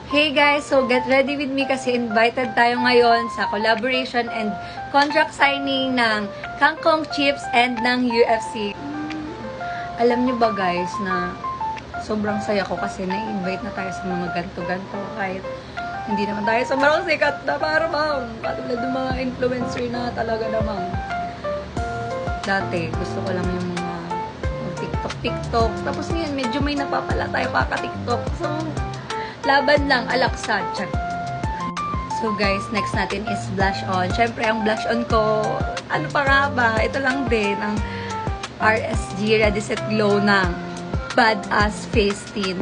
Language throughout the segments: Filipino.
Hey guys, so get ready with me kasi invited tayo ngayon sa collaboration and contract signing ng Kangkong Chips and ng UFC. Alam niyo ba guys na sobrang saya ko kasi na-invite na tayo sa mga ganto-ganto kahit hindi naman tayo sobrang sikat na para bang katulad ng mga influencer na talaga namang. Dati, gusto ko lang yung mga TikTok. Tapos ngayon, medyo may napapala tayo kaka-TikTok. So, laban lang, alaksad. So guys, next natin is blush on. Siyempre, ang blush on ko, ano pa nga ba? Ito lang din, ang RSG Ready Set Glow ng Badass Face Tint.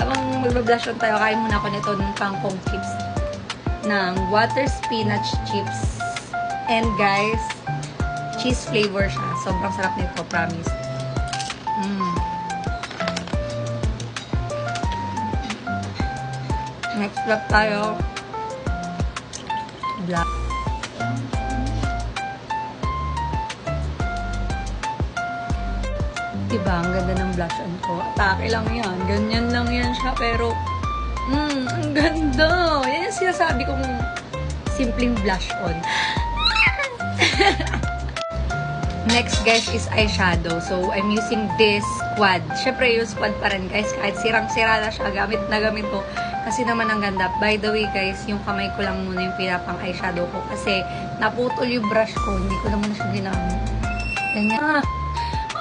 Habang magbablush on tayo, kain muna ako nito ng Kangkong Chips ng Water Spinach Chips. And guys, cheese flavor siya. Sobrang sarap nito, promise. Next step tayo. Black. Diba? Ang ganda ng blush on ko. Atake lang yan. Ganyan lang yan siya. Pero, ang ganda. Yan yung sinasabi kong simpleng blush on. Next, guys, is eyeshadow. So, I'm using this squad. Siyempre, yung squad pa rin, guys. Kahit sirang-sira na siya, gamit na gamit ko. Kasi naman ang ganda. By the way, guys, yung kamay ko lang muna yung pinapang eyeshadow ko. Kasi naputol yung brush ko. Hindi ko naman siya ginamit. Ganyan.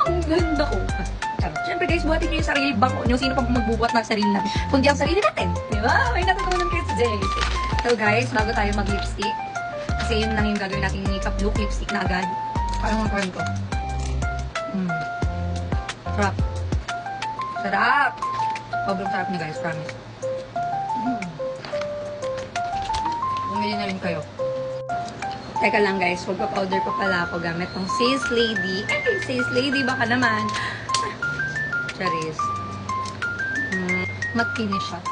Ang ganda ko. Siyempre, guys, buhatin nyo yung sarili bako nyo. Sino pa magbubuhat ng sarili natin? Kundi ang sarili natin. Diba? May natutunan kayo today. So, guys, bago tayo mag-lipstick. Kasi yun lang yung gagawin natin makeup look. Lipstick na agad. Parang mga ko. Sarap. Sarap. Sobrang sarap niya, guys. Promise. Bumili na rin kayo. Teka lang, guys. Magpa-powder pa pala ako gamit ng Says Lady. Ay, Says Lady. Baka naman. Charis. Matte finish siya.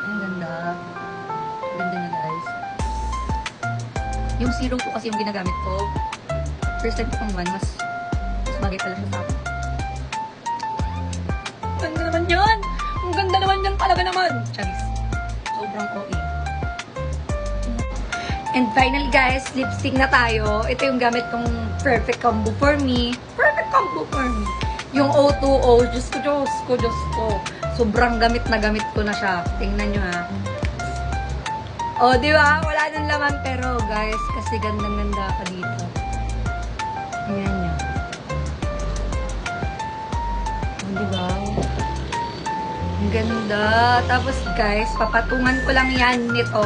Ang ganda. Ganda niya, guys. Yung zero ko kasi yung ginagamit ko. First time ko pang one, mas bagay pala siya sa akin. Ang ganda naman yan! Ang ganda naman yan talaga naman! Charis. Sobrang OA. And finally guys, lipstick na tayo. Ito yung gamit kong perfect combo for me. Perfect combo for me. Yung O2O, Diyos ko. Sobrang gamit na gamit ko na siya. Tingnan nyo ha. O, di ba? Wala nang laman. Pero guys, kasi gandang-ganda ka dito. Tingnan nyo. O, di ba? Ang ganda. Tapos guys, papatungan ko lang yan nito.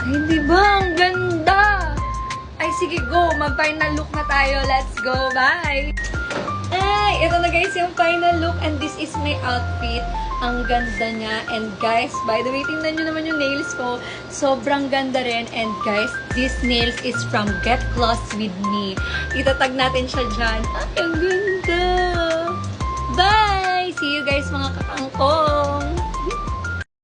Ay, diba? Ang ganda! Ay, sige, go! Mag-final look na tayo. Let's go! Bye! Ay, ito na guys yung final look and this is my outfit. Ang ganda niya. And guys, by the way, tingnan nyo naman yung nails ko. Sobrang ganda rin. And guys, this nails is from Get Close With Me. Itatag natin siya dyan. Ay, ang ganda! Bye! See you guys mga kakangkong!